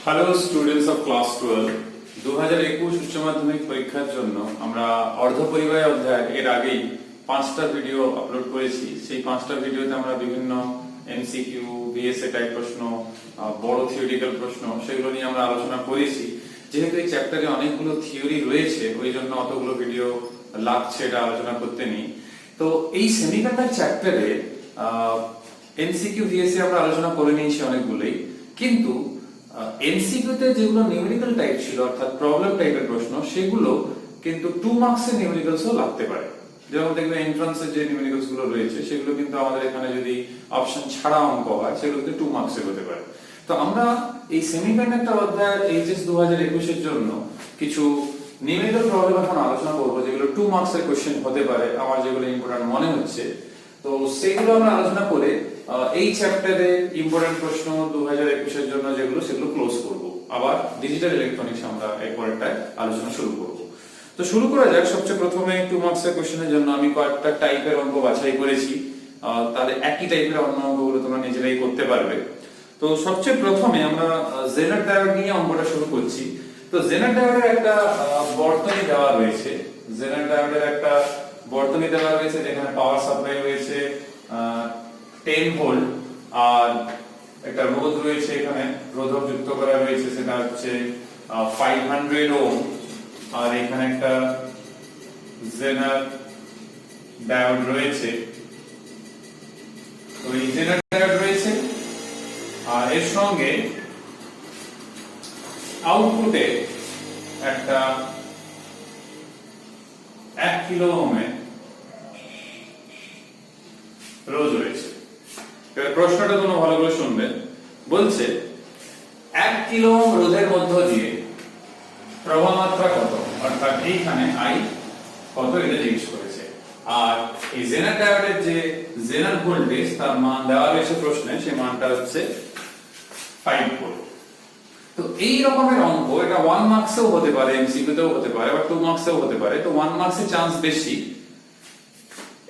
Hello students of class 12 2021 উচ্চ মাধ্যমিক পরীক্ষার জন্য আমরা অর্ধপরিবাহী অধ্যায় এর আগেই 5টা ভিডিও আপলোড করেছি। সেই 5টা ভিডিওতে আমরা বিভিন্ন এমসিকিউ, বিএসএ টাইপ প্রশ্ন, বড় থিওরিক্যাল প্রশ্ন সেগুলো নিয়ে আমরা আলোচনা করেছি। যেহেতু এই চ্যাপ্টারে অনেকগুলো থিওরি রয়েছে, ওই জন্য অতগুলো ভিডিও লাগছে এটা আলোচনা করতে নেই। তো এই সেমিকন্ডাক্টর চ্যাপ্টারে এমসিকিউ, বিএসএ আমরা আলোচনা করে নিয়েছি অনেকগুলোই, কিন্তু এমসিকিউতে যেগুলো নিউমেরিক্যাল টাইপ ছিল অর্থাৎ প্রবলেম টাইপের প্রশ্ন, সেগুলো কিন্তু 2 মার্কসের নিউমেরিক্যালসও লাগতে পারে। যেমন দেখবেন এন্ট্রান্সের যে নিউমেরিক্যালস গুলো রয়েছে সেগুলো কিন্তু আমাদের এখানে যদি অপশন ছাড়া অঙ্ক হয় সেগুলো কিন্তু 2 মার্কসের হতে পারে। তো আমরা এই সেমিকন্ডাক্টর অধ্যায়ের এইচএস 2021 এর জন্য কিছু নিউমেরিক্যাল প্রবলেম এখন আলোচনা করব, যেগুলো 2 মার্কসের কোশ্চেন হতে পারে, আমার যেগুলো ইম্পর্টেন্ট মনে হচ্ছে। তো সেগুলো আমরা আলোচনা করে এই চ্যাপ্টারে ইম্পর্টেন্ট প্রশ্ন 2021 এর জন্য যেগুলো সেগুলো ক্লোজ করব। আবার ডিজিটাল ইলেকট্রনিক্স আমরা এরপরেরটায় আলোচনা শুরু করব। তো শুরু করা যাক। সবচেয়ে প্রথমে 2 মার্কসের কোশ্চেনের জন্য আমি কয়েকটা টাইপের অঙ্ক বাছাই করেছি, তাহলে একই টাইপের অন্য অঙ্কগুলো তোমরা নিজেরাই করতে পারবে। তো সবচেয়ে প্রথমে আমরা জেনার ডায়োড নিয়ে অঙ্কটা শুরু করছি। তো জেনার ডায়োডের একটা বর্তনী দেওয়া রয়েছে, জেনার ডায়োডের একটা বর্তনী দেওয়া রয়েছে যেখানে পাওয়ার সাপ্লাই রয়েছে 10 ভোল্ট, আর একটা রোধ রয়েছে, এখানে রোধক যুক্ত করা রয়েছে, সেটা হচ্ছে 500 ওহম, আর এখানে একটা জেনার ডায়োড রয়েছে। তো এই জেনার ডায়োড রয়েছে, আর এর সঙ্গে আউটপুটে একটা 1 কিলো ওহমের রোধ রয়েছে। এবার প্রশ্নটা তোমরা ভালো করে শুনবে। বলছে 1 কিলো ওহম রোধের মধ্য দিয়ে প্রবাহ মাত্রা কত, অর্থাৎ এইখানে আই কত এটা জিজ্ঞেস করেছে। আর এই জেনার ডায়োডের যে জেনার ভোল্টেজ তার মান দেওয়া রয়েছে প্রশ্নে, সেই মানটা হচ্ছে 5 ভোল্ট। তো এই রকমের অঙ্ক এটা 1 মার্কসেও হতে পারে, এমসিকিউতেও হতে পারে, বা 2 মার্কসেও হতে পারে। তো 1 মার্কসের চান্স বেশি।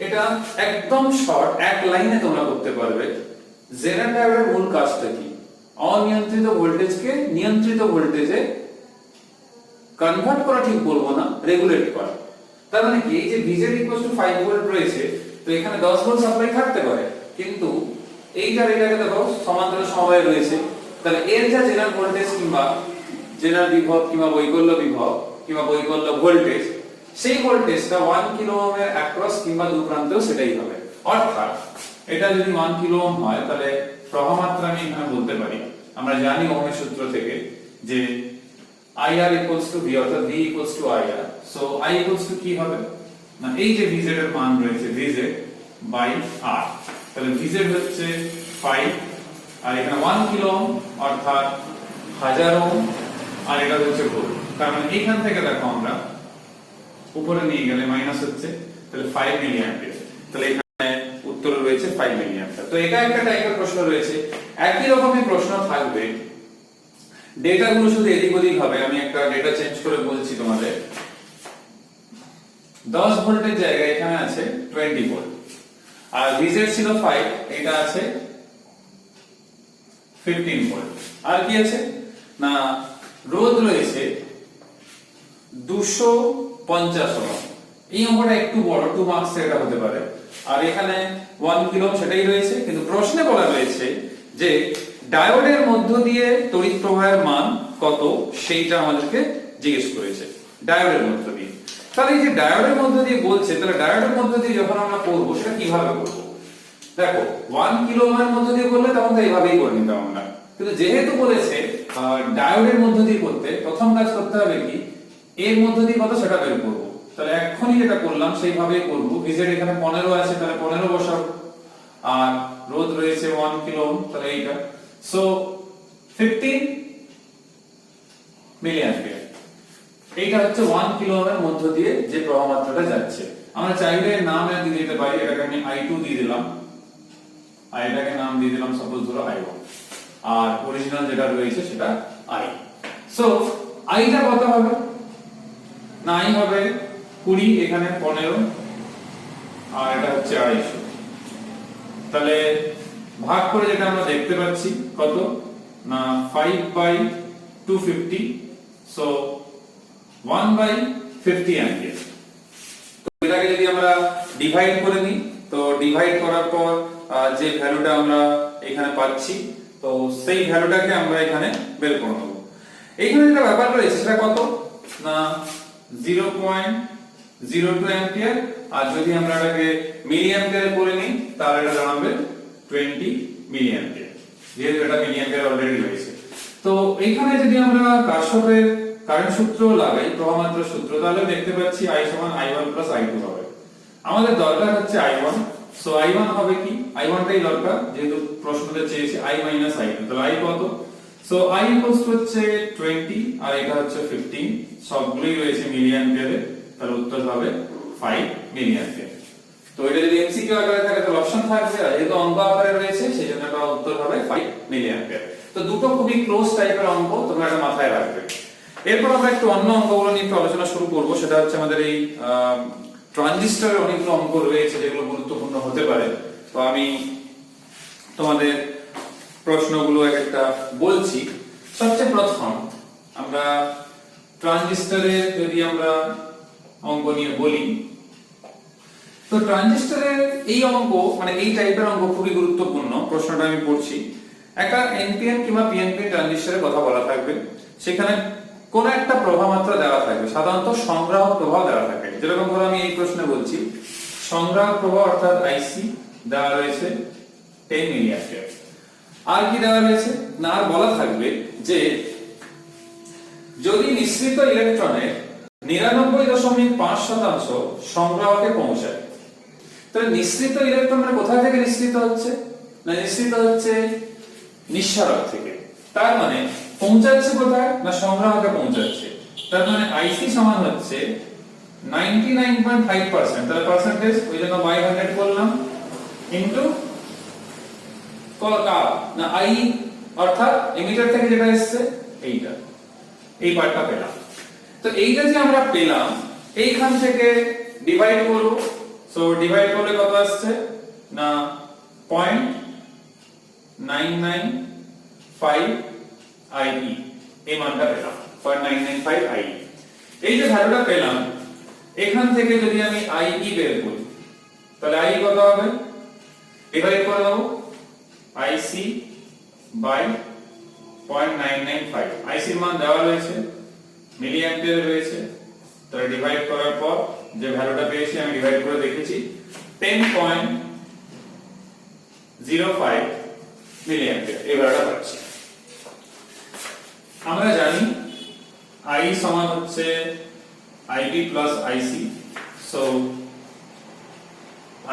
এটা একদম শর্ট এক লাইনে তোমরা করতে পারবে। জেনার ডায়োডের মূল কাজটা কি? অনিয়ন্ত্রিত ভোল্টেজকে নিয়ন্ত্রিত ভোল্টেজে কনভার্ট করা, ঠিক বলবো না, রেগুলেট করা। তার মানে কি, এই যে VZ 5 ভোল্ট রয়েছে, তো এখানে 10 ভোল্ট সাপ্লাই থাকতে পারে, কিন্তু এইটার এটাকে দেখো সমান্তরাল সমবায়ে রয়েছে। তাহলে এর যা জেনার ভোল্টেজ কিংবা জেনার বিভব কিংবা বৈকল্য বিভব কিংবা বৈকল্য ভোল্টেজ, সেই ভোল্টেজটা 1 কিলো ওহমের অ্যাক্রস কিংবা দু প্রান্তেও সেটাই হবে। অর্থাৎ এটা যদি 1 কিলো ওহম হয়, তাহলে প্রবাহ মাত্রা আমি এখানে বলতে পারি, আমরা জানি ওহমের সূত্র থেকে যে IR equals to V, অর্থাৎ V equals to IR। So I equals to কি হবে না, এই যে VZ এর মান রয়েছে VZ বাই R, তাহলে VZ হচ্ছে 5, আর এখানে 1 কিলো ওহম অর্থাৎ 1000 ওহম, আর এটা হচ্ছে ভোল্ট। তার মানে এখান থেকে দেখো আমরা উপরে নিয়ে গেলে মাইনাস হচ্ছে, তাহলে 5 মিলি অ্যাম্পিয়ার। তাহলে এখানে উত্তর রয়েছে 5 মিলি অ্যাম্পিয়ার। তো এটা একটা টাইপের প্রশ্ন রয়েছে। একই রকমের প্রশ্ন থাকবে, ডেটা গুলো শুধু এদিক ওদিক হবে। আমি একটা ডেটা চেঞ্জ করে বলছি তোমাদের। 10 ভোল্টের জায়গায় এখানে আছে 20 ভোল্ট, আর VZ ছিল 5, এটা আছে 15 ভোল্ট। আর কি আছে না, রোধ রয়েছে 250 ওহম। এই অঙ্কটা একটু বড়, 2 মার্কস এটা হতে পারে। আর এখানে 1 কিলো ওহম সেটাই রয়েছে, কিন্তু প্রশ্নে বলা রয়েছে যে ডায়োডের মধ্য দিয়ে তড়িৎ প্রবাহের মান কত, সেইটা আমাদেরকে জিজ্ঞেস করেছে। ডায়োডের মধ্য দিয়ে, তাহলে এই যে ডায়োডের মধ্য দিয়ে বলছে, তাহলে ডায়োডের মধ্য দিয়ে যখন আমরা করব সেটা কিভাবে করব? দেখো 1 কিলো ওহমের মধ্য দিয়ে করলে তখন তো এইভাবেই করে নিতাম আমরা, কিন্তু যেহেতু বলেছে ডায়োডের মধ্য দিয়ে করতে, প্রথম কাজ করতে হবে কি, এর মধ্য দিয়ে কত সেটা বের করব। তাহলে এখনই যেটা করলাম সেইভাবেই করব। VZ এখানে 15 আছে, তাহলে 15 বসাবো, আর রোধ রয়েছে 1 কিলো ওহম, তাহলে এইটা। So 15 milli ampere. এইটা হচ্ছে 1 কিলো ওহমের মধ্য দিয়ে যে প্রবাহ মাত্রাটা যাচ্ছে। আমরা চাইলে নাম দিয়ে দিতে পারি, এটাকে আমি I2 দিয়ে দিলাম, আর এটাকে নাম দিয়ে দিলাম সাপোজ ধরো I1, আর অরিজিনাল যেটা রয়েছে সেটা I। সো আইটা কত হবে না, I হবে 20, এখানে 15, আর এটা হচ্ছে 250। তাহলে ভাগ করে যেটা আমরা দেখতে পাচ্ছি কত না 5/2 250, so 1/50 অ্যাম্পিয়ার। তো এটাকে যদি আমরা ডিভাইড করে নিই, তো ডিভাইড করার পর যে ভ্যালুটা আমরা এখানে পাচ্ছি, তো সেই ভ্যালুটাকে আমরা এখানে বের করে নেব। এইখানে যেটা ব্যাপার রয়েছে সেটা কত না 0.02 অ্যাম্পিয়ার, আর যদি আমরা এটাকে মিলি অ্যাম্পিয়ারে করে নিই তাহলে এটা দাঁড়াবে 20 মিলি অ্যাম্পিয়ার, যেহেতু এটা মিলি অ্যাম্পিয়ার অলরেডি রয়েছে। তো এইখানে যদি আমরা কারশফের কারেন্ট সূত্র লাগাই, প্রবাহমাত্রার সূত্র, তাহলে দেখতে পাচ্ছি I সমান I1 প্লাস I2 হবে। আমাদের দরকার হচ্ছে I1, সো I1 হবে কি, I1 টাই দরকার, যেহেতু প্রশ্নতে চেয়েছে I মাইনাস I2, তাহলে I কত, সো I ইকুয়ালস টু হচ্ছে 20 আর এটা হচ্ছে 15, সবগুলোই রয়েছে মিলি অ্যাম্পিয়ারে, তাহলে উত্তর হবে 5 মিলি অ্যাম্পিয়ার। তো এটা যদি এমসিকিউ আকারে থাকে তাহলে অপশন থাকবে, আর যেহেতু অঙ্ক আকারে রয়েছে সেই জন্য এটা উত্তর হবে 5 মিলি অ্যাম্পিয়ার। তো দুটো খুবই ক্লোজ টাইপের অঙ্ক, তোমরা এটা মাথায় রাখবে। এরপর আমরা একটু অন্য অঙ্কগুলো নিয়ে একটু আলোচনা শুরু করব, সেটা হচ্ছে আমাদের এই ট্রানজিস্টরের অনেকগুলো অঙ্ক রয়েছে যেগুলো গুরুত্বপূর্ণ হতে পারে। তো আমি তোমাদের প্রশ্নগুলো একটা বলছি। সবচেয়ে প্রথম আমরা ট্রানজিস্টরের যদি আমরা অঙ্ক নিয়ে বলি, তো ট্রানজিস্টরের এই অঙ্ক মানে এই টাইপের অঙ্ক খুবই গুরুত্বপূর্ণ। প্রশ্নটা আমি পড়ছি, একটা এনপিএন কিংবা পিএনপি ট্রানজিস্টরের কথা বলা থাকবে, সেখানে কোন একটা প্রবাহ মাত্রা দেওয়া থাকবে, সাধারণত সংগ্রাহক প্রবাহ দেওয়া থাকে। যেরকম ধরো আমি এই প্রশ্নে বলছি সংগ্রাহক প্রবাহ অর্থাৎ আইসি দেওয়া রয়েছে 10 মিলি অ্যাম্পিয়ার। আর কি দেওয়া রয়েছে না, আর বলা থাকবে যে যদি নিঃসৃত ইলেকট্রনের 99.5% সংগ্রাহকে পৌঁছায়, তাহলে নিঃসৃত ইলেকট্রন মানে কোথা থেকে নিঃসৃত হচ্ছে না, নিঃসৃত হচ্ছে নিঃসারক থেকে। তার মানে পৌঁছাচ্ছে কোথায় না, সংগ্রাহকে পৌঁছাচ্ছে। তার মানে আইসি সমান হচ্ছে 99.5%, তাহলে পার্সেন্টেজ ওই জন্য বাই 100 করলাম ইনটু কত না আই, অর্থাৎ এমিটার থেকে যেটা এসেছে এইটা, এই পার্টটা পেলাম। তো এইটা যে আমরা পেলাম এইখান থেকে ডিভাইড করব, সো ডিভাইড করলে কত আসছে না 0.995 IE, এই মানটা পেলাম 0.995 IE। এই যে ভ্যালুটা পেলাম এখান থেকে যদি আমি IE বের করি তাহলে IE কত হবে, ডিভাইড করে দেব IC বাই 0.995। IC এর মান দেওয়া রয়েছে মিলি অ্যাম্পিয়ারে রয়েছে, তাহলে ডিভাইড করার পর যে ভ্যালুটা পেয়েছি আমি ডিভাইড করে দেখেছি 10.05 মিলি অ্যাম্পিয়ার, এই ভ্যালুটা পাচ্ছি। আমরা জানি I সমান হচ্ছে IB plus IC, so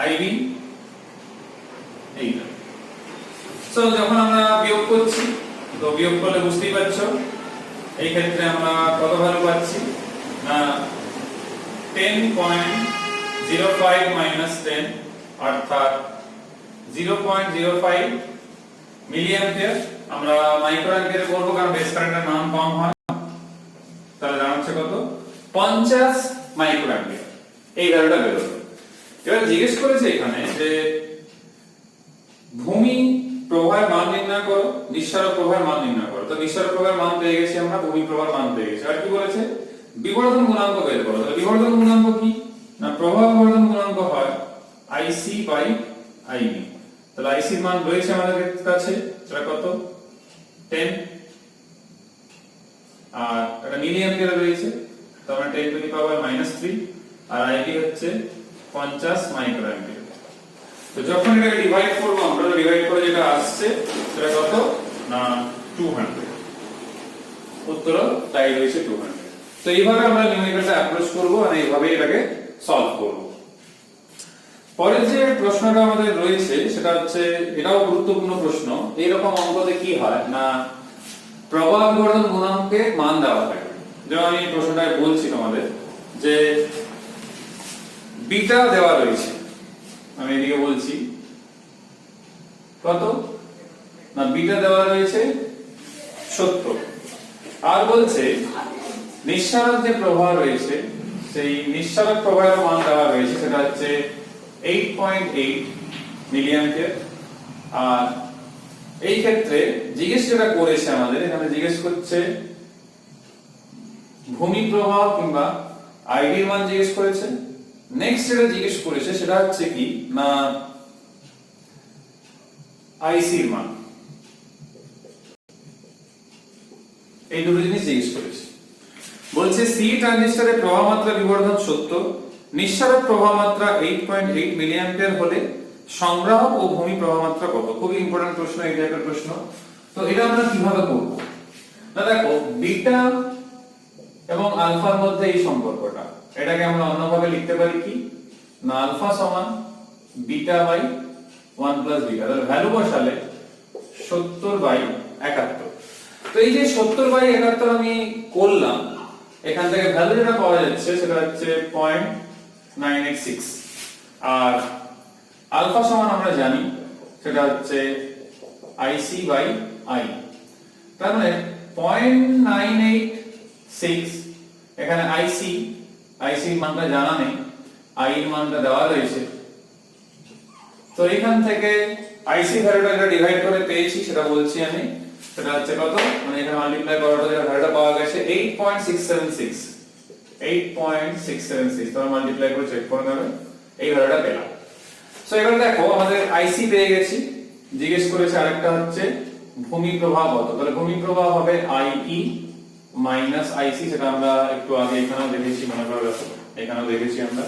IB এইটা। সো যখন আমরা বিয়োগ করছি, তো বিয়োগ করলে বুঝতেই পারছো এই ক্ষেত্রে আমরা কত ভ্যালু পাচ্ছি না 10.05 মাইনাস 10 অর্থাৎ 0.05 মিলি অ্যাম্পিয়ার। আমরা মাইক্রো অ্যাম্পিয়ারে করব কারণ বেস কারেন্টের মান কম হয়, তাহলে দাঁড়াচ্ছে কত 50 মাইক্রো অ্যাম্পিয়ার, এই ভ্যালুটা বের হলো। এবার জিজ্ঞেস করেছে এখানে যে ভূমি প্রবাহের মান নির্ণয় করো, নিঃসারক প্রবাহের মান নির্ণয় করো। তো নিঃসারক প্রবাহের মান পেয়ে গেছি আমরা, ভূমি প্রবাহের মান পেয়ে গেছি। আর কি বলেছে বিবর্ধন গুণাঙ্ক বের করো। তাহলে বিবর্ধন গুণাঙ্ক কি না, প্রবাহ বিবর্ধন গুণাঙ্ক হয় IC বাই IB। তাহলে IC এর মান রয়েছে আমাদের কাছে, সেটা কত 10, আর এটা মিলি অ্যাম্পিয়ারে রয়েছে, তো আমরা 10 to the power -3, R IB হচ্ছে 50 মাইক্রো অ্যাম্পিয়ার। তো যখন এটাকে ডিভাইড করব আমরা, ডিভাইড করে যেটা আসছে সেটা কত না 200, উত্তর তাই রয়েছে 200। তো এইভাবে আমরা নিউমেরিক্যালটা অ্যাপ্রোচ করব আর এইভাবে এটাকে সলভ করব। পরের যে প্রশ্নটা আমাদের রয়েছে সেটা হচ্ছে, এটাও গুরুত্বপূর্ণ প্রশ্ন। এইরকম অঙ্কতে কি হয় না প্রবাহ বিবর্ধন গুণাঙ্কের মান দেওয়া থাকে। যেমন আমি প্রশ্নটায় বলছি তোমাদের যে বিটা দেওয়া রয়েছে, আমি এদিকে বলছি কত না বিটা দেওয়া রয়েছে 70, আর বলছে নিঃসারক যে প্রবাহ রয়েছে সেই নিঃসারক প্রবাহের মান দেওয়া রয়েছে সেটা হচ্ছে 8.8 মিলি অ্যাম্পিয়ার। আর এই ক্ষেত্রে জিজ্ঞেস যেটা করেছে আমাদের এখানে জিজ্ঞেস করছে ভূমি প্রবাহ কিংবা আইডির মান জিজ্ঞেস করেছে। নেক্সট যেটা জিজ্ঞেস করেছে সেটা হচ্ছে কি না আইসির মান, এই দুটো জিনিস জিজ্ঞেস করেছে। বলছে সি ট্রানজিস্টরের প্রবাহ মাত্রা বিবর্ধন 70, নিঃসারক প্রবাহ মাত্রা 8.8 মিলি অ্যাম্পিয়ার হলে সংগ্রাহক ও ভূমি প্রবাহ মাত্রা কত? খুবই ইম্পর্টেন্ট প্রশ্ন, এই টাইপের প্রশ্ন। তো এটা আমরা কিভাবে করব? না দেখো, বিটা এবং আলফার মধ্যে এই সম্পর্কটা, এটাকে আমরা অন্যভাবে লিখতে পারি কি না আলফা সমান বিটা বাই 1 প্লাস বিটা। তাহলে ভ্যালু বসালে 70/71। তো এই যে 70/71 আমি করলাম, এখান থেকে ভ্যালু যেটা পাওয়া যাচ্ছে সেটা হচ্ছে 0.986, আর আলফা সমান আমরা জানি সেটা হচ্ছে IC/I। তার মানে 0.986, এখানে IC এর মানটা জানা নেই, I এর মানটা দেওয়া রয়েছে। তো এখান থেকে IC ভ্যালুটা যেটা ডিভাইড করে পেয়েছি সেটা বলছি আমি, সেটা হচ্ছে কত, মানে এখানে মাল্টিপ্লাই করার পরে ভ্যালুটা পাওয়া গেছে 8.676। তোমরা মাল্টিপ্লাই করে চেক করে নেবে, এই ভ্যালুটা পেলাম। সো এবার দেখো আমাদের IC পেয়ে গেছি, জিজ্ঞেস করেছে আরেকটা হচ্ছে ভূমি প্রবাহ কত। তাহলে ভূমি প্রবাহ হবে IE মাইনাস IC, সেটা আমরা একটু আগে এখানেও দেখেছি, মনে করে রাখো এখানেও দেখেছি আমরা।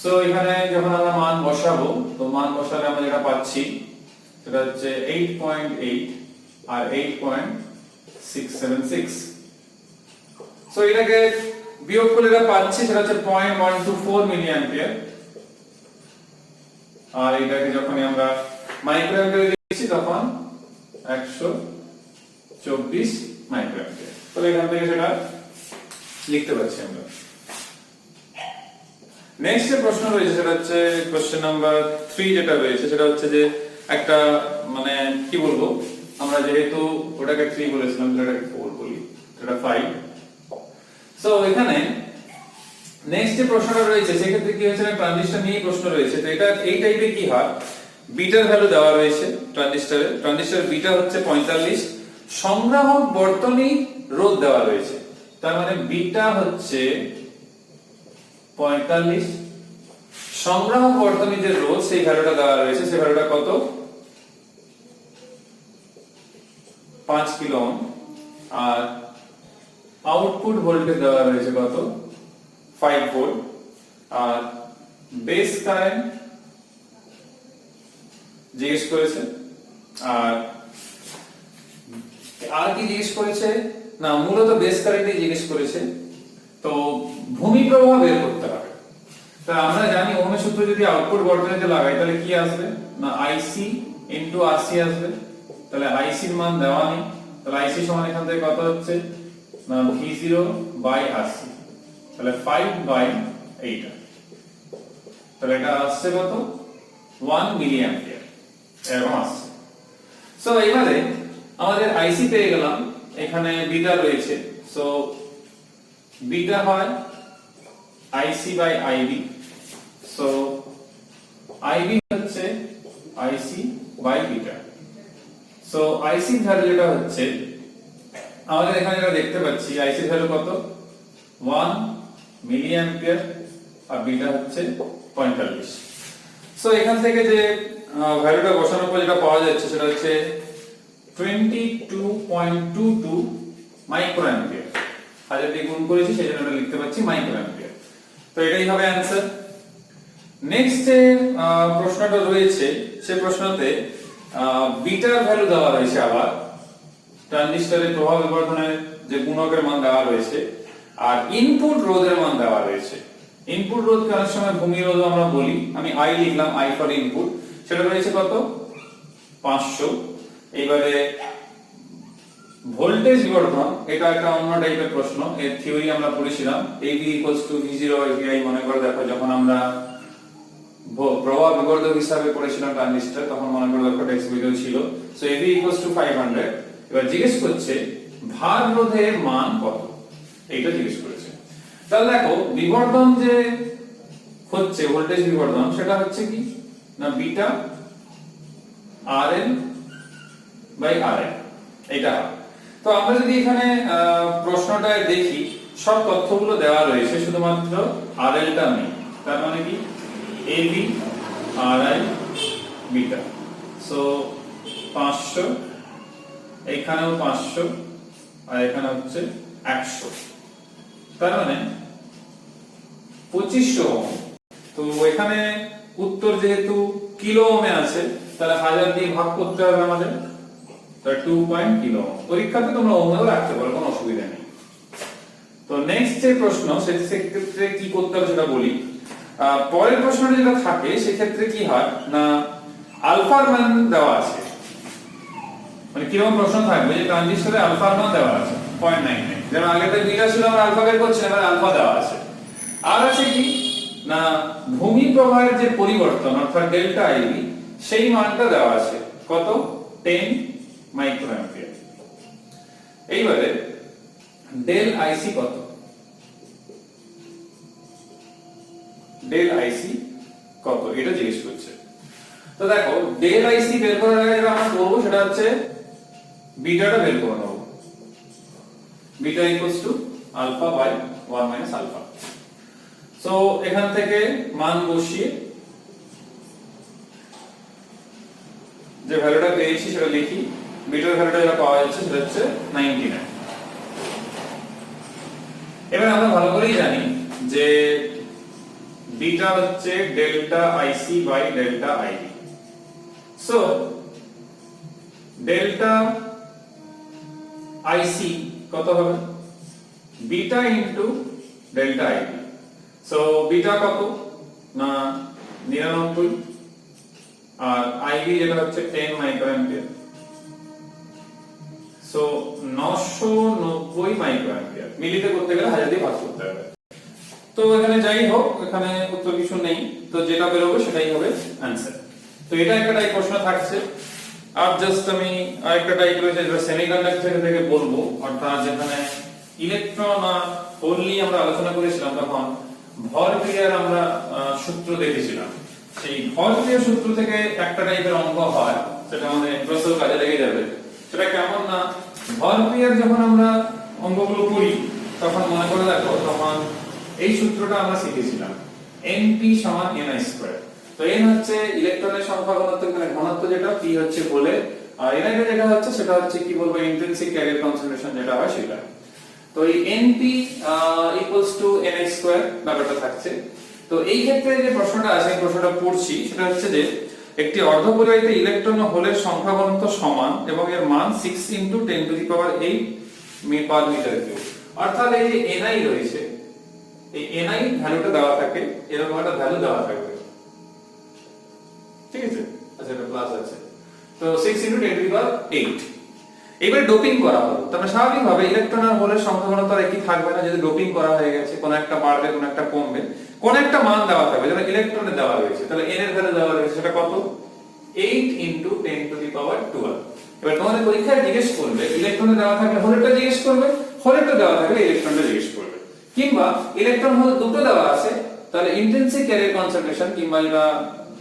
সো এখানে যখন আমরা মান বসাবো, তো মান বসালে আমরা যেটা পাচ্ছি সেটা হচ্ছে 8.8 আর 8.676। সো এটাকে বিয়োগ করলে যেটা পাচ্ছি সেটা হচ্ছে 0.124 মিলি অ্যাম্পিয়ার, আর এটাকে যখন আমরা মাইক্রো অ্যাম্পিয়ারে দিয়েছি তখন 124 মাইক্রো অ্যাম্পিয়ার। তাহলে এখান থেকে সেটা লিখতে পারছি আমরা। নেক্সট যে প্রশ্ন রয়েছে সেটা হচ্ছে কোশ্চেন নাম্বার 3, যেটা রয়েছে সেটা হচ্ছে যে একটা মানে কি বলবো, আমরা যেহেতু ওটাকে 3 বলেছিলাম এটাকে 4 বলি, এটা 5। সো এখানে নেক্সট যে প্রশ্নটা রয়েছে সেক্ষেত্রে কি হয়েছে, ট্রানজিস্টর নিয়ে প্রশ্ন রয়েছে। তো এটা এই টাইপের কি হয়, বিটার ভ্যালু দেওয়া রয়েছে ট্রানজিস্টরের বিটা হচ্ছে 45, সংগ্রাহক বর্তনী রোধ দেওয়া রয়েছে। তার মানে বিটা হচ্ছে 45, সংগ্রাহক বর্তনী যে রোধ সেই ভ্যালুটা দেওয়া রয়েছে, সেই ভ্যালুটা কত 5 কিলো ওহম, আর আউটপুট ভোল্টেজ দেওয়া রয়েছে কত 5 ভোল্ট, আর বেস কারেন্ট জিজ্ঞেস করেছে। আর কি জিজ্ঞেস করেছে না, মূলত বেস কারেন্টই জিজ্ঞেস করেছে। তো ভূমি প্রবাহ বের করতে হবে। তা আমরা জানি ওহমের সূত্র যদি আউটপুট বর্তনীতে লাগাই তাহলে কি আসবে না IC ইনটু RC আসবে। তাহলে IC এর মান দেওয়া নেই, তাহলে IC সমান এখান থেকে কত হচ্ছে না V0/RC, তাহলে 5/8। তাহলে এটা আসছে কত 1 মিলি অ্যাম্পিয়ার এরকম আসছে। সো এবারে আমাদের IC পেয়ে গেলাম, এখানে বিটা রয়েছে। সো বিটা হয় IC/IB। সো IB হচ্ছে IC/বিটা। সো IC ভ্যালু যেটা হচ্ছে আমাদের এখানে যেটা দেখতে পাচ্ছি, IC ভ্যালু কত 1 মিলি অ্যাম্পিয়ার, আর বিটা হচ্ছে 45। সো এখান থেকে যে ভ্যালুটা বসানোর পর যেটা পাওয়া যাচ্ছে সেটা হচ্ছে 22.22 মাইক্রো অ্যাম্পিয়ার। 1000 দিয়ে গুণ করেছি সেজন্য এটা লিখতে পাচ্ছি মাইক্রো অ্যাম্পিয়ার। তো এটাই হবে অ্যানসার। নেক্সট যে প্রশ্নটা রয়েছে সেই প্রশ্নতে বিটার ভ্যালু দেওয়া রয়েছে, আবার ট্রানজিস্টরের প্রভাব বিবর্ধনের যে গুণকের মান দেওয়া রয়েছে, আর ইনপুট রোধের মান দেওয়া রয়েছে। ইনপুট রোধ অনেক সময় ভূমি রোধ আমরা বলি, আমি I লিখলাম, I ফর ইনপুট, সেটা রয়েছে কত 500। এইবারে ভোল্টেজ বিবর্ধন, এটা একটা অন্য টাইপের প্রশ্ন, এর থিওরি আমরা পড়েছিলাম। AB V0 VI, মনে করে দেখো যখন আমরা প্রবাহ বিবর্ধক হিসাবে পড়েছিলাম ট্রানজিস্টর, তখন মনে করে দেখো টেক্সট ভিডিও ছিল। So AB 500। এবার জিজ্ঞেস করছে ভার রোধের মান কত, এইটা জিজ্ঞেস করেছে। তাহলে দেখো বিবর্ধন যে হচ্ছে ভোল্টেজ বিবর্ধন, সেটা হচ্ছে কি না বিটা RL/RL, এটা। তো আমরা যদি এখানে প্রশ্নটায় দেখি, সব তথ্যগুলো দেওয়া রয়েছে, শুধুমাত্র RL টা নেই। তার মানে কি AB RI বিটা, সো 500, এখানেও 500, আর এখানে হচ্ছে 100, তার মানে 2500 ওহম। তো এখানে উত্তর যেহেতু কিলো ওহমে আছে, তাহলে 1000 দিয়ে ভাগ করতে হবে আমাদের, তাহলে 2 কিলো ওহম। পরীক্ষাতে তোমরা ওহমেও রাখতে পারো, কোনো অসুবিধা নেই। তো নেক্সট যে প্রশ্ন, সেক্ষেত্রে কি করতে হবে সেটা বলি। পরের প্রশ্নটা যেটা থাকে সেক্ষেত্রে কি হয় না, আলফার মান দেওয়া আছে, মানে কিরকম প্রশ্ন থাকবে যে ট্রানজিস্টরে আলফার মান দেওয়া আছে 0.99, যেমন আগেটা বিটা ছিল আমরা আলফা বের করছি, এবার আলফা দেওয়া আছে। আর আছে কি না, ভূমি প্রবাহের যে পরিবর্তন অর্থাৎ ডেল্টা আইবি, সেই মানটা দেওয়া আছে কত, 10 মাইক্রোঅ্যাম্পিয়ার। এইবারে ডেল আইসি কত, ডেল আইসি কত এটা জিজ্ঞেস করছে। তো দেখো, ডেল আইসি বের করার আগে যেটা আমরা করব সেটা হচ্ছে বিটাটা বের করে নেব। Beta equals to alpha by 1 minus alpha. So এখান থেকে মান বসিয়ে যে ভ্যালুটা পেয়েছি সেটা লিখি। বিটার ভ্যালুটা যেটা পাওয়া যাচ্ছে সেটা হচ্ছে 99। এবার আমরা ভালো করেই জানি যে বিটা হচ্ছে delta IC by delta IB. So delta IC কত হবে, beta into delta IB. So beta কত না 99, আর আইবি যেটা হচ্ছে 10 মাইক্রোঅ্যাম্পিয়ার, সো 990 মাইক্রোঅ্যাম্পিয়ার। মিলিতে করতে গেলে 1000 দিয়ে ভাগ করতে হবে। তো এখানে যাই হোক, এখানে উত্তর কিছু নেই, তো যেটা বের হবে সেটাই হবে आंसर। তো এটা একটা টাইপ প্রশ্ন থাকছে। আর জাস্ট আমি আরেকটা টাইপ রয়েছে যেটা সেমিকন্ডাক্টর থেকে বলবো, অর্থাৎ যেখানে ইলেকট্রন আর হোল নিয়ে আমরা আলোচনা করেছিলাম, তখন ভর ক্রিয়ার আমরা সূত্র দেখেছিলাম। সেই ভর ক্রিয়ার সূত্র থেকে একটা টাইপের অঙ্ক হয়, সেটা আমাদের প্রসেস কাজে লেগে যাবে। সেটা কেমন না, ভর ক্রিয়ার যখন আমরা অঙ্কগুলো করি তখন মনে করে দেখো, তখন এই সূত্রটা আমরা শিখেছিলাম, Np সমান ni²। তো n হচ্ছে ইলেকট্রনের সংখ্যা ঘনত্ব, মানে ঘনত্ব যেটা, p হচ্ছে বলে, আর ni যেটা হচ্ছে সেটা হচ্ছে কি বলবো, ইন্ট্রিনসিক ক্যারিয়ার কনসেন্ট্রেশন যেটা হয় সেটা। তো এই Np ni² ব্যাপারটা থাকছে। তো এই ক্ষেত্রে যে প্রশ্নটা আছে, এই প্রশ্নটা পড়ছি, সেটা হচ্ছে যে একটি অর্ধপরিবাহিত ইলেকট্রন ও হোলের সংখ্যা ঘনত্ব সমান এবং এর মান 6 × 10⁸ পার মিটার কিউব। অর্থাৎ এই যে ni রয়েছে, এই ni ভ্যালুটা দেওয়া থাকে, এরকম একটা ভ্যালু দেওয়া থাকবে, ঠিক আছে? আচ্ছা, এটা প্লাস আছে, তো 6 × 10⁸। এবারে ডোপিং করা হলো, তবে স্বাভাবিকভাবে ইলেকট্রন আর হোলের সংখ্যা ঘনত্ব একই থাকবে না। যদি ডোপিং করা হয়ে গেছে, কোন একটা বাড়বে কোন একটা কমবে, কোন একটা মান দেওয়া থাকবে। যেমন ইলেকট্রনে দেওয়া রয়েছে, তাহলে n এর ভ্যালু দেওয়া রয়েছে, সেটা কত, 8 × 10⁻12। এবার তোমাদের পরীক্ষায় জিজ্ঞেস করবে, ইলেকট্রনে দেওয়া থাকলে হোলেরটা জিজ্ঞেস করবে, হোলেরটা দেওয়া থাকলে ইলেকট্রনটা জিজ্ঞেস করবে। কিংবা ইলেকট্রন হোল দুটো দেওয়া আছে, তাহলে ইন্টেন্সিভ ক্যারিয়ার কনসেন্ট্রেশন, কিংবা এটা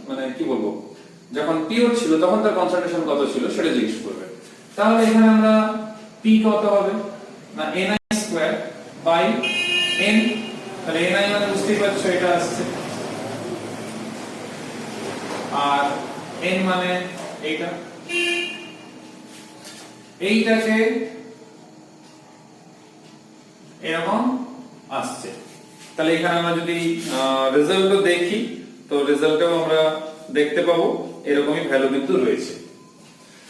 মানে কি বলবো, যখন পিওর ছিল তখন তার কনসেন্ট্রেশন কত ছিল সেটা জিজ্ঞেস করবে। তাহলে এখানে আমরা p কত হবে না, ni² বাই n। তাহলে ni মানে বুঝতেই পারছো এটা আসছে, আর n মানে এইটা, এইটাকে এরকম আসছে। তাহলে এখানে আমরা যদি রেজাল্টও দেখি, তো রেজাল্টেও আমরা দেখতে পাবো এরকমই ভ্যালু কিন্তু রয়েছে।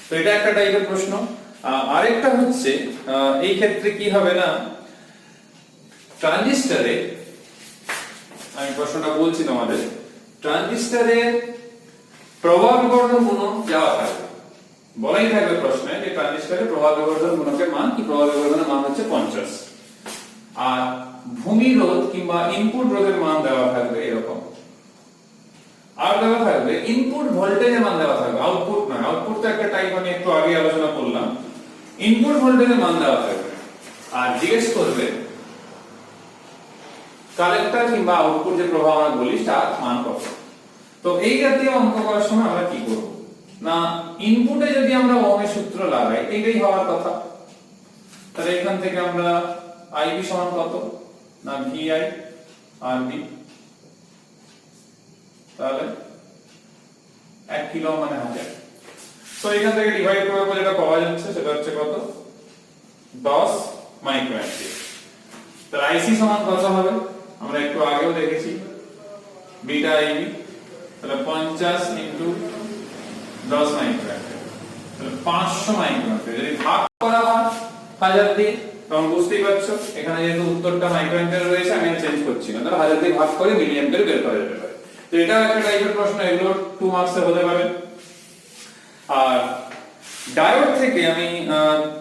তো এটা একটা টাইপের প্রশ্ন। আরেকটা হচ্ছে এই ক্ষেত্রে কি হবে না, ট্রানজিস্টরে, আমি প্রশ্নটা বলছি তোমাদের, ট্রানজিস্টরে প্রভাব বিবর্ধন গুণক দেওয়া থাকবে, বলাই থাকবে প্রশ্নে যে ট্রানজিস্টরে প্রভাব বিবর্ধন গুণকের মান কি, প্রভাব বিবর্ধনের মান হচ্ছে 50। আর ভূমি রোধ কিংবা ইনপুট রোধের মান দেওয়া থাকবে এরকম। আর দেওয়া থাকবে ইনপুট ভোল্টেজের মান দেওয়া থাকবে, আউটপুট নয়। আউটপুট তো একটা টাইপ আমি একটু আগে আলোচনা করলাম। ইনপুট ভোল্টেজের মান দেওয়া থাকবে, আর জিজ্ঞেস করবে কালেক্টর কিংবা আউটপুট যে প্রভাব আমরা বলি তার মান কত। তো এই জাতীয় অঙ্ক করার সময় আমরা কি করব না, ইনপুটে যদি আমরা ওহমের সূত্র লাগাই, এটাই হওয়ার কথা। তাহলে এখান থেকে আমরা আইবি সমান কত, না ভিআই আর বি, তাহলে 1 কিলো মানে 1000। সো এখান থেকে ডিভাইড করার পর যেটা পাওয়া যাচ্ছে সেটা হচ্ছে কত, 10 মাইক্রো অ্যাম্পিয়ার। তাহলে আইসি সমান কত হবে, আমরা একটু আগেও দেখেছি বিটা আইবি, তাহলে 50 ইনটু 10 মাইক্রো অ্যাম্পিয়ার, তাহলে 500 মাইক্রো অ্যাম্পিয়ার। যদি ভাগ করা হয় 1000 দিয়ে, তখন বুঝতেই পারছো এখানে যেহেতু উত্তরটা মাইক্রো অ্যাম্পিয়ার রয়েছে আমি চেঞ্জ করছি না, তাহলে 1000 দিয়ে ভাগ করে মিলি অ্যাম্পিয়ার বের করা যেতে পারে। তো এটা একটা টাইপের প্রশ্ন, এগুলো 2 মার্কস এ হতে পারে। আর ডায়োড থেকে আমি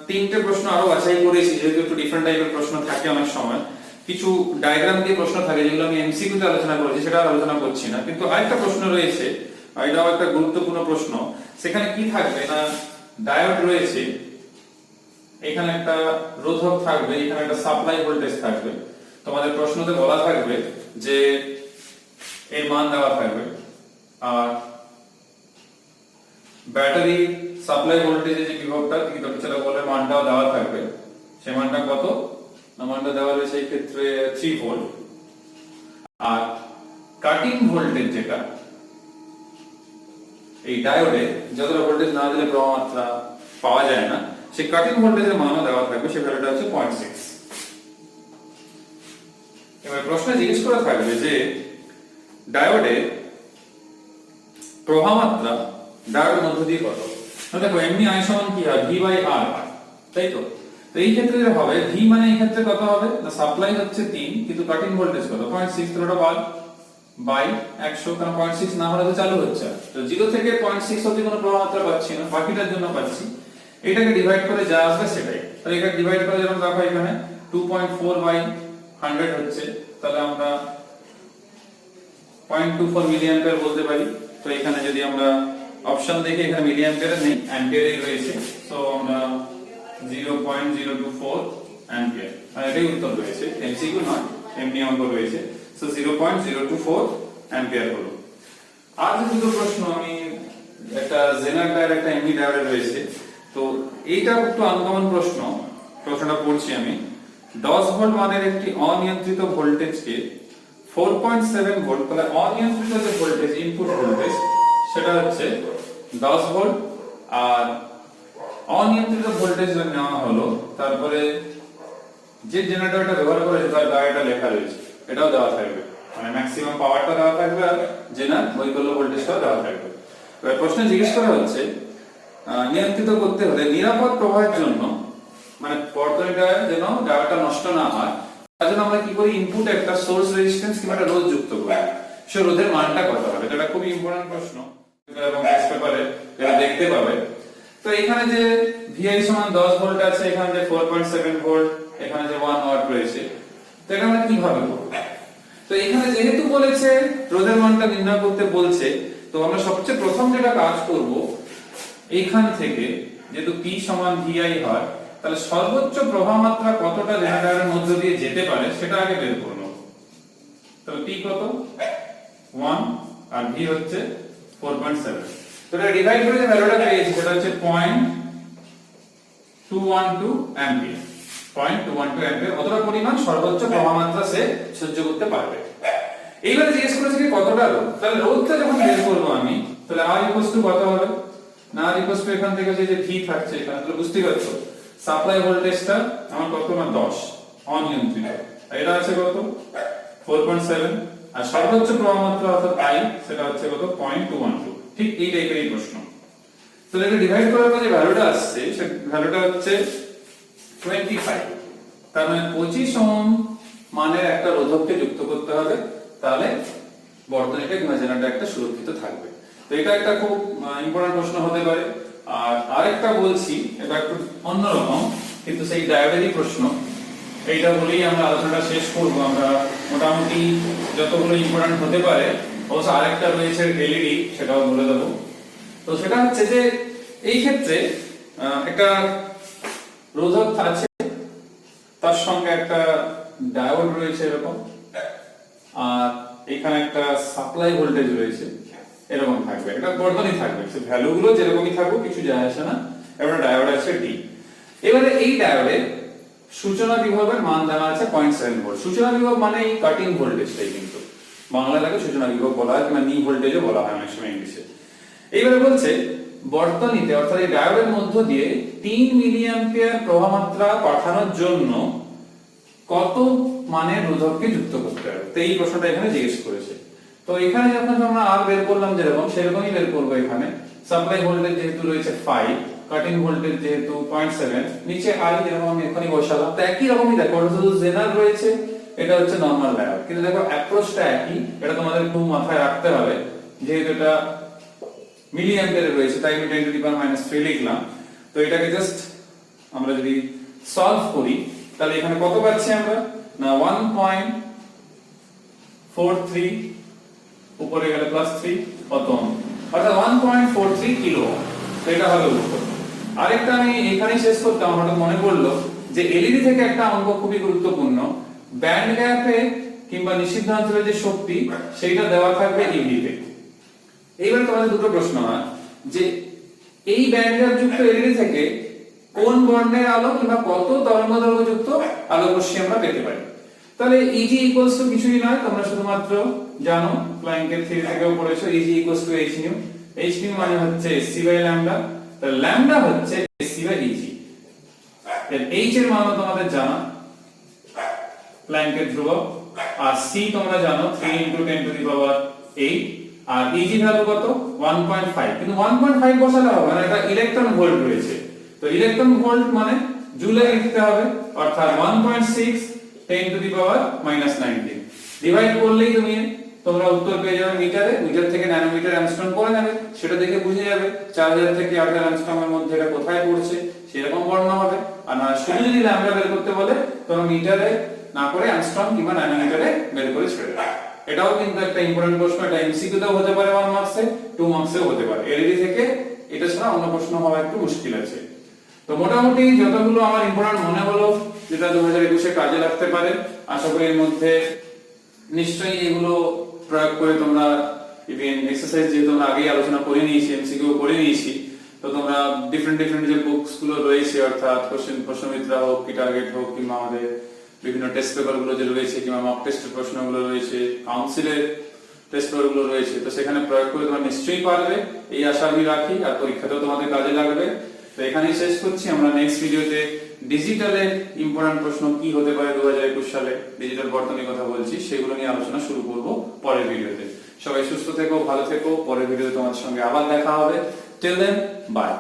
তিনটে প্রশ্ন আরো বাছাই করেছি, যেহেতু একটু ডিফারেন্ট টাইপের প্রশ্ন থাকে অনেক সময়, কিছু ডায়াগ্রাম দিয়ে প্রশ্ন থাকে যেগুলো আমি এমসিকিউ তে আলোচনা করেছি, সেটা আলোচনা করছি না। কিন্তু আরেকটা প্রশ্ন রয়েছে, এটাও একটা গুরুত্বপূর্ণ প্রশ্ন। সেখানে কি থাকবে না, ডায়োড রয়েছে, এখানে একটা রোধক থাকবে, এখানে একটা সাপ্লাই ভোল্টেজ থাকবে। তোমাদের প্রশ্নতে বলা থাকবে যে এর মান দেওয়া থাকবে, আর ব্যাটারি সাপ্লাই ভোল্টেজের যে বিভবটা কি সেটা বলে মানটাও দেওয়া থাকবে। সেই মানটা কত, মানটা দেওয়া রয়েছে এই ক্ষেত্রে 3 ভোল্ট। আর কাটিং ভোল্টেজ যেটা এই ডায়োডে যতটা ভোল্টেজ না দিলে প্রবাহ মাত্রা পাওয়া যায় না, সেই কাটিং ভোল্টেজের মানও দেওয়া থাকবে, সেই ভ্যালুটা হচ্ছে 0.6। এবার প্রশ্ন জিজ্ঞেস করা থাকবে যে ডায়োডে প্রবাহ মাত্রা ডায়োডের মধ্য দিয়ে কত। দেখো এমনি আই সমান কি হয়, ভি বাই আর, তাই তো। তো এই ক্ষেত্রে যেটা হবে, ভি মানে এই ক্ষেত্রে কত হবে না, সাপ্লাই হচ্ছে 3 কিন্তু কাটিং ভোল্টেজ কত 0.6, তো ওটা বাই 100, কারণ 0.6 না হলে তো চালু হচ্ছে। তো 0 থেকে 0.6 অবধি কোনো প্রবাহ মাত্রা পাচ্ছি না, বাকিটার জন্য পাচ্ছি। এটাকে ডিভাইড করে যা আসবে সেটাই, তাহলে এটা ডিভাইড করে যখন দেখো এখানে 2.4 বাই 100 হচ্ছে, তাহলে আমরা 0.24 মিলি অ্যাম্পিয়ার বলতে পারি। তো এখানে যদি আমরা অপশন দেখি, এখানে মিলি অ্যাম্পিয়ার নেই, অ্যাম্পিয়ারই রয়েছে, সো আমরা 0.024 অ্যাম্পিয়ার, আর এটাই উত্তর রয়েছে, এমসিকিউ নয়, এমনি অঙ্ক রয়েছে। সো 0.024 অ্যাম্পিয়ার হলো। আর যে দুটো প্রশ্ন, আমি একটা জেনার ডায়োড একটা এমনি ডায়োড রয়েছে, তো এইটা একটু আনকমন প্রশ্ন। প্রশ্নটা পড়ছি আমি, 10 ভোল্ট মানের একটি অনিয়ন্ত্রিত ভোল্টেজকে 4.7 ভোল্ট, তাহলে অনিয়ন্ত্রিত যে ভোল্টেজ ইনপুট ভোল্টেজ সেটা হচ্ছে 10 ভোল্ট, আর অনিয়ন্ত্রিত ভোল্টেজ নেওয়া হলো, তারপরে যে জেনারেটরটা ব্যবহার করে তার ডায়োডটা লেখা রয়েছে, এটাও দেওয়া থাকবে, মানে ম্যাক্সিমাম পাওয়ারটা দেওয়া থাকবে আর জেনার বৈকল্য ভোল্টেজটাও দেওয়া থাকবে। এবার প্রশ্ন জিজ্ঞেস করা হচ্ছে নিয়ন্ত্রিত করতে হলে নিরাপদ প্রবাহের জন্য, মানে বর্তনীটা যেন ডায়োডটা নষ্ট না হয়, তার জন্য আমরা কি করি, ইনপুট একটা সোর্স রেজিস্ট্যান্স কিংবা একটা রোধ যুক্ত করি। সে রোধের মানটা কত হবে, এটা খুবই ইম্পর্টেন্ট প্রশ্ন এবং টেস্ট পেপারে এটা দেখতে পাবে। তো এখানে যে ভিআই সমান 10 ভোল্ট আছে, এখানে যে 4.7 ভোল্ট, এখানে যে 1 ওয়াট রয়েছে, তো এটা আমরা কিভাবে করব। তো এখানে যেহেতু বলেছে রোধের মানটা নির্ণয় করতে বলছে, তো আমরা সবচেয়ে প্রথম যেটা কাজ করব, এইখান থেকে যেহেতু P সমান VI হয়, তাহলে সর্বোচ্চ প্রবাহ মাত্রা কতটা জেনারেটরের মধ্য দিয়ে যেতে পারে সেটা আগে বের করব। তাহলে P কত 1 আর V হচ্ছে 4.7, তো এটা ডিভাইড করে যে ভ্যালুটা পেয়েছি সেটা হচ্ছে 0.212 অ্যাম্পিয়ার। 0.212 অ্যাম্পিয়ার অতটা পরিমাণ সর্বোচ্চ প্রবাহ মাত্রা সে সহ্য করতে পারবে। এইবারে জিজ্ঞেস করেছে কি কতটা রোধ, তাহলে রোধটা যখন বের করব আমি, তাহলে R কত হবে না, R এখান থেকে যে V থাকছে এখানে, তাহলে বুঝতেই পারছো সাপ্লাই ভোল্টেজটা আমার কত না 10 অনিয়ন্ত্রিত, এটা আছে কত 4.7, আর সর্বোচ্চ প্রবাহ মাত্রা অর্থাৎ I সেটা হচ্ছে কত 0.212। ঠিক এই টাইপেরই প্রশ্ন। তাহলে এটা ডিভাইড করার পর যে ভ্যালুটা আসছে সেই ভ্যালুটা হচ্ছে 25, তার মানে 25 ওহম মানের একটা রোধককে যুক্ত করতে হবে, তাহলে বর্তনীটা কিংবা জেনারেটর একটা সুরক্ষিত থাকবে। তো এটা একটা খুব ইম্পর্টেন্ট প্রশ্ন হতে পারে। আর আরেকটা বলছি, এটা একটু অন্যরকম কিন্তু সেই ডায়োডেরই প্রশ্ন, এইটা বলেই আমরা আলোচনাটা শেষ করব। আমরা মোটামুটি যতগুলো ইম্পর্টেন্ট হতে পারে, অবশ্য আরেকটা রয়েছে এলইডি, সেটাও বলে দেবো। তো সেটা হচ্ছে যে এই ক্ষেত্রে একটা রোধক আছে, তার সঙ্গে একটা ডায়োড রয়েছে এরকম, আর এখানে একটা সাপ্লাই ভোল্টেজ রয়েছে এরকম থাকবে, এটা বর্তনী থাকবে, সে ভ্যালুগুলো যেরকমই থাকুক কিছু যায় আসে না। এবার ডায়োড আছে ডি। এবারে এই ডায়োডে সূচনা বিভবের মান জানা আছে 0.7 ভোল্ট। সূচনা বিভব মানে এই কাটিং ভোল্টেজটাই, কিন্তু বাংলাটাকে সূচনা বিভব বলা হয় কিংবা নি ভোল্টেজও বলা হয় অনেক সময় ইংলিশে। এইবারে বলছে বর্তনীতে অর্থাৎ এই ডায়োডের মধ্য দিয়ে 3 মিলি অ্যাম্পিয়ার প্রবাহ মাত্রা পাঠানোর জন্য কত মানের রোধককে যুক্ত করতে হবে। তো এই প্রশ্নটা এখানে জিজ্ঞেস করেছে। তো এখানে যখন আমরা আর বের করলাম যেরকম সেরকমই বের করব। এখানে সাপ্লাই ভোল্টেজ যেহেতু রয়েছে 5, কাটিং ভোল্টেজ যেহেতু 0.7, নিচে আই যেরকম আমি এখানে বসালাম। তো একই রকমই দেখো, শুধু জেনার রয়েছে, এটা হচ্ছে নরমাল ডায়োড, কিন্তু দেখো অ্যাপ্রোচটা একই। এটা তোমাদের খুব মাথায় রাখতে হবে, যেহেতু এটা মিলি অ্যাম্পিয়ারে রয়েছে তাই আমি 10⁻³ লিখলাম। তো এটাকে জাস্ট আমরা যদি সলভ করি তাহলে এখানে কত পাচ্ছি আমরা না 1.43 উপরে গেলে +3 কত ওহম, অর্থাৎ 1.43 কিলো ওহম। তো এটা হবে উত্তর। আরেকটা আমি এখানেই শেষ করতে আমার হঠাৎ মনে পড়লো যে এলইডি থেকে একটা অঙ্ক খুবই গুরুত্বপূর্ণ। ব্যান্ড গ্যাপে কিংবা নিষিদ্ধ অঞ্চলে যে শক্তি সেইটা দেওয়া থাকবে ইভি তে। এইবার তোমাদের দুটো প্রশ্ন হয় যে এই ব্যান্ড গ্যাপ যুক্ত এলইডি থেকে কোন বর্ণের আলো কিংবা কত তরঙ্গদৈর্ঘ্য যুক্ত আলোকরশ্মি আমরা পেতে পারি। তাহলে ইজি ইকুয়ালস টু কিছুই নয়, তোমরা শুধুমাত্র জানো প্ল্যাঙ্কের থিওরি থেকেও পড়েছো, easy equals to h new. h new মানে হচ্ছে sc বাই ল্যামডা, তাহলে ল্যামডা হচ্ছে sc বাই eg। এর h এর মানও তোমাদের জানা, প্ল্যাঙ্কের ধ্রুবক, আর c তোমরা জানো 3 × 10⁸, আর eg ভ্যালু কত 1.5। কিন্তু 1.5 বসালে হবে না, এটা ইলেকট্রন ভোল্ট রয়েছে। তো ইলেকট্রন ভোল্ট মানে জুলে লিখতে হবে, অর্থাৎ 1.6 10⁻⁻19 ডিভাইড করলেই তোমরা উত্তর পেয়ে যাবে মিটারে। মিটার থেকে ন্যানোমিটার অ্যাংস্ট্রম করে নেবে, সেটা দেখে বুঝে যাবে 4000 থেকে 8000 অ্যাংস্ট্রমের মধ্যে এটা কোথায় পড়ছে, সেরকম বর্ণনা হবে। আর না শুধু যদি ল্যামডা বের করতে বলে তোমরা মিটারে না করে অ্যাংস্ট্রম কিংবা ন্যানোমিটারে বের করে ছেড়ে দাও। এটাও কিন্তু একটা ইম্পর্টেন্ট প্রশ্ন, এটা এমসিকিউ তেও হতে পারে 1 মার্কসে, 2 মার্কসেও হতে পারে। এলইডি থেকে এটা ছাড়া অন্য প্রশ্ন হওয়া একটু মুশকিল আছে। তো মোটামুটি যতগুলো আমার ইম্পর্টেন্ট মনে হলো যেটা 2021 এ কাজে লাগতে পারে, আশা করি এর মধ্যে নিশ্চয়ই এগুলো প্রয়োগ করে তোমরা ইভেন এক্সারসাইজ যে তোমরা আগেই আলোচনা করে নিয়েছি, এমসিকিউ করে নিয়েছি। তো তোমরা ডিফারেন্ট যে বুকস গুলো রয়েছে, অর্থাৎ প্রশ্নমিত্রা হোক, কি টার্গেট হোক, কিংবা আমাদের বিভিন্ন টেস্ট পেপার গুলো যে রয়েছে, কিংবা মক টেস্টের প্রশ্নগুলো রয়েছে, কাউন্সিলের টেস্ট পেপার গুলো রয়েছে, তো সেখানে প্রয়োগ করে তোমরা নিশ্চয়ই পারবে এই আশা আমি রাখি। আর পরীক্ষাতেও তোমাদের কাজে লাগবে। তো এখানেই শেষ করছি। আমরা নেক্সট ভিডিওতে ডিজিটালের ইম্পর্টেন্ট প্রশ্ন কি হতে পারে 2021 সালে, ডিজিটাল বর্তনীর কথা বলছি, সেগুলো নিয়ে আলোচনা শুরু করব পরের ভিডিওতে। সবাই সুস্থ থেকো, ভালো থেকো। পরের ভিডিওতে তোমাদের সঙ্গে আবার দেখা হবে। Till then, by.